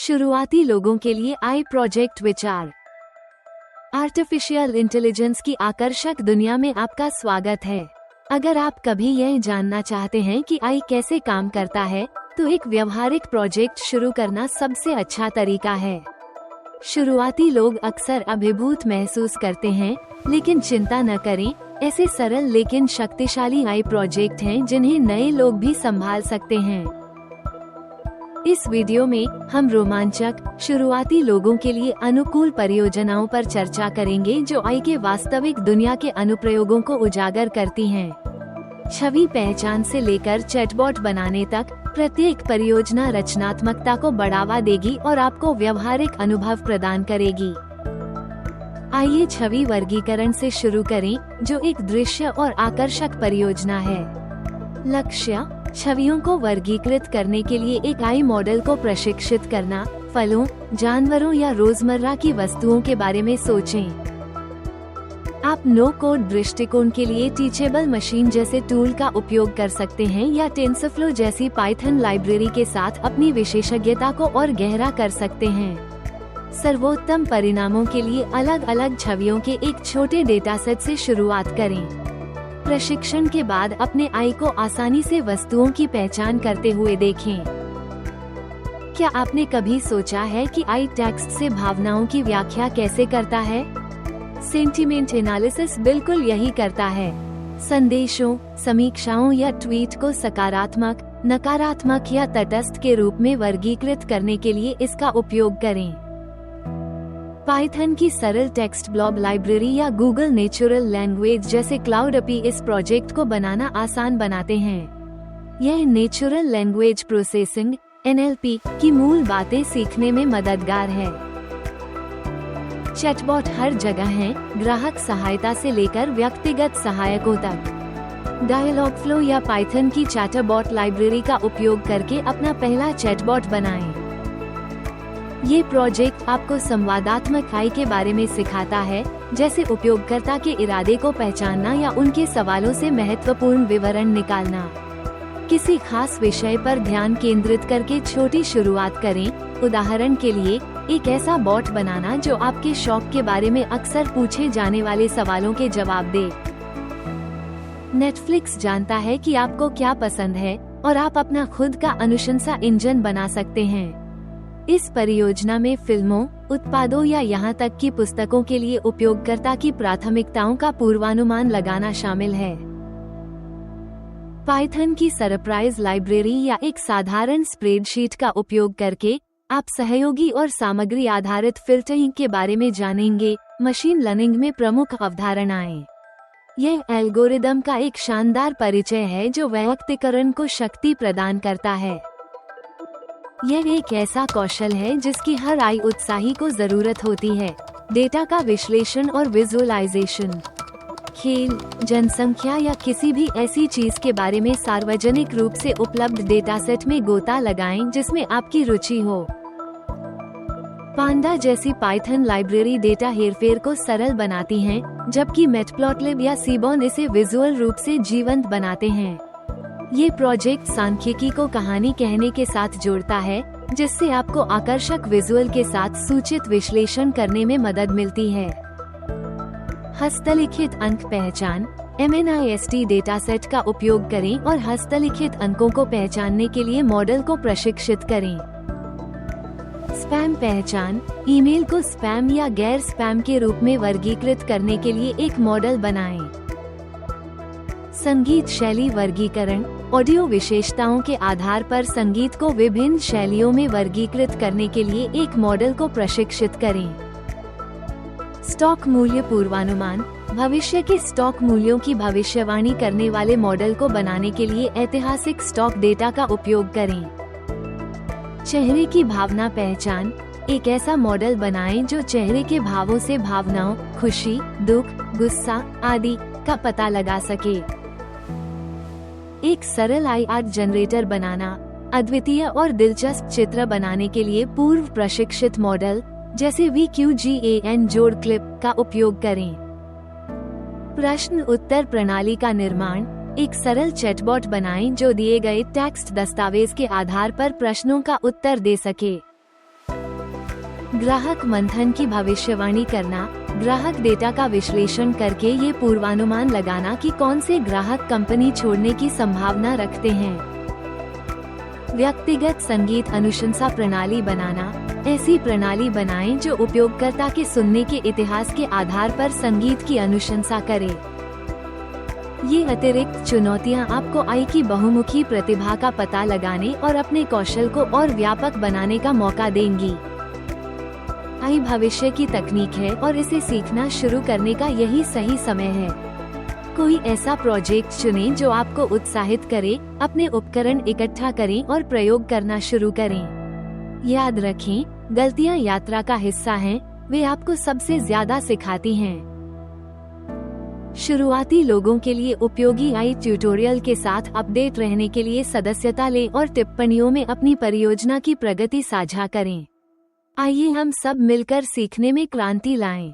शुरुआती लोगों के लिए आई प्रोजेक्ट विचार। आर्टिफिशियल इंटेलिजेंस की आकर्षक दुनिया में आपका स्वागत है। अगर आप कभी यह जानना चाहते हैं कि आई कैसे काम करता है, तो एक व्यवहारिक प्रोजेक्ट शुरू करना सबसे अच्छा तरीका है। शुरुआती लोग अक्सर अभिभूत महसूस करते हैं, लेकिन चिंता न करें, ऐसे सरल लेकिन शक्तिशाली आई प्रोजेक्ट हैं जिन्हें नए लोग भी संभाल सकते हैं। इस वीडियो में हम रोमांचक, शुरुआती लोगों के लिए अनुकूल परियोजनाओं पर चर्चा करेंगे जो आई के वास्तविक दुनिया के अनुप्रयोगों को उजागर करती हैं। छवि पहचान से लेकर चैटबॉट बनाने तक, प्रत्येक परियोजना रचनात्मकता को बढ़ावा देगी और आपको व्यवहारिक अनुभव प्रदान करेगी। आइए छवि वर्गीकरण से शुरू करें, जो एक दृश्य और आकर्षक परियोजना है। लक्ष्य: छवियों को वर्गीकृत करने के लिए एक आई मॉडल को प्रशिक्षित करना। फलों, जानवरों या रोजमर्रा की वस्तुओं के बारे में सोचें। आप नो कोड दृष्टिकोण के लिए टीचेबल मशीन जैसे टूल का उपयोग कर सकते हैं या टेंसरफ्लो जैसी पाइथन लाइब्रेरी के साथ अपनी विशेषज्ञता को और गहरा कर सकते हैं। सर्वोत्तम परिणामों के लिए अलग अलग छवियों के एक छोटे डेटा सेट से शुरुआत करें। प्रशिक्षण के बाद अपने आई को आसानी से वस्तुओं की पहचान करते हुए देखें। क्या आपने कभी सोचा है कि आई टेक्स्ट से भावनाओं की व्याख्या कैसे करता है? सेंटिमेंट एनालिसिस बिल्कुल यही करता है। संदेशों, समीक्षाओं या ट्वीट को सकारात्मक, नकारात्मक या तटस्थ के रूप में वर्गीकृत करने के लिए इसका उपयोग करें। पाइथन की सरल टेक्स्ट ब्लॉब लाइब्रेरी या गूगल नेचुरल लैंग्वेज जैसे क्लाउड एपी इस प्रोजेक्ट को बनाना आसान बनाते हैं। यह नेचुरल लैंग्वेज प्रोसेसिंग (NLP) की मूल बातें सीखने में मददगार है। चैटबॉट हर जगह हैं, ग्राहक सहायता से लेकर व्यक्तिगत सहायकों तक। डायलॉग फ्लो या पाइथन की चैटबॉट लाइब्रेरी का उपयोग करके अपना पहला चैटबॉट बनाएं। ये प्रोजेक्ट आपको संवादात्मक आई के बारे में सिखाता है, जैसे उपयोगकर्ता के इरादे को पहचानना या उनके सवालों से महत्वपूर्ण विवरण निकालना। किसी खास विषय पर ध्यान केंद्रित करके छोटी शुरुआत करें। उदाहरण के लिए, एक ऐसा बॉट बनाना जो आपके शौक के बारे में अक्सर पूछे जाने वाले सवालों के जवाब दे। नेटफ्लिक्स जानता है कि आपको क्या पसंद है और आप अपना खुद का अनुशंसा इंजन बना सकते हैं। इस परियोजना में फिल्मों, उत्पादों या यहाँ तक कि पुस्तकों के लिए उपयोगकर्ता की प्राथमिकताओं का पूर्वानुमान लगाना शामिल है। पाइथन की सरप्राइज लाइब्रेरी या एक साधारण स्प्रेडशीट का उपयोग करके आप सहयोगी और सामग्री आधारित फिल्टरिंग के बारे में जानेंगे। मशीन लर्निंग में प्रमुख अवधारणाएं। यह एल्गोरिदम का एक शानदार परिचय है जो वैयक्तिकरण को शक्ति प्रदान करता है। यह एक ऐसा कौशल है जिसकी हर आई उत्साही को जरूरत होती है। डेटा का विश्लेषण और विजुअलाइजेशन। खेल, जनसंख्या या किसी भी ऐसी चीज के बारे में सार्वजनिक रूप से उपलब्ध डेटा सेट में गोता लगाएं जिसमें आपकी रुचि हो। पांडा जैसी पाइथन लाइब्रेरी डेटा हेरफेर को सरल बनाती हैं, जबकि मैटप्लॉटलिब या सीबॉन इसे विजुअल रूप से जीवंत बनाते हैं। ये प्रोजेक्ट सांख्यिकी को कहानी कहने के साथ जोड़ता है, जिससे आपको आकर्षक विजुअल के साथ सूचित विश्लेषण करने में मदद मिलती है। हस्तलिखित अंक पहचान (MNIST) डेटा सेट का उपयोग करें और हस्तलिखित अंकों को पहचानने के लिए मॉडल को प्रशिक्षित करें। स्पैम पहचान, ईमेल को स्पैम या गैर स्पैम के रूप में वर्गीकृत करने के लिए एक मॉडल बनाएं। संगीत शैली वर्गीकरण, ऑडियो विशेषताओं के आधार पर संगीत को विभिन्न शैलियों में वर्गीकृत करने के लिए एक मॉडल को प्रशिक्षित करें। स्टॉक मूल्य पूर्वानुमान, भविष्य के स्टॉक मूल्यों की भविष्यवाणी करने वाले मॉडल को बनाने के लिए ऐतिहासिक स्टॉक डेटा का उपयोग करें। चेहरे की भावना पहचान, एक ऐसा मॉडल बनाएं जो चेहरे के भावों से भावनाओं, खुशी, दुख, गुस्सा आदि का पता लगा सके। एक सरल आई आर्ट जनरेटर बनाना, अद्वितीय और दिलचस्प चित्र बनाने के लिए पूर्व प्रशिक्षित मॉडल जैसे VQGAN जोड़ क्लिप का उपयोग करें। प्रश्न उत्तर प्रणाली का निर्माण, एक सरल चैटबॉट बनाएं जो दिए गए टेक्स्ट दस्तावेज के आधार पर प्रश्नों का उत्तर दे सके। ग्राहक मंथन की भविष्यवाणी करना, ग्राहक डेटा का विश्लेषण करके ये पूर्वानुमान लगाना कि कौन से ग्राहक कंपनी छोड़ने की संभावना रखते हैं। व्यक्तिगत संगीत अनुशंसा प्रणाली बनाना, ऐसी प्रणाली बनाएं जो उपयोगकर्ता के सुनने के इतिहास के आधार पर संगीत की अनुशंसा करे। ये अतिरिक्त चुनौतियां आपको आई की बहुमुखी प्रतिभा का पता लगाने और अपने कौशल को और व्यापक बनाने का मौका देंगी। आई भविष्य की तकनीक है और इसे सीखना शुरू करने का यही सही समय है। कोई ऐसा प्रोजेक्ट चुनें जो आपको उत्साहित करे, अपने उपकरण इकट्ठा करें और प्रयोग करना शुरू करें। याद रखें, गलतियां यात्रा का हिस्सा हैं, वे आपको सबसे ज्यादा सिखाती हैं। शुरुआती लोगों के लिए उपयोगी आई ट्यूटोरियल के साथ अपडेट रहने के लिए सदस्यता लें और टिप्पणियों में अपनी परियोजना की प्रगति साझा करें। आइए हम सब मिलकर सीखने में क्रांति लाएं।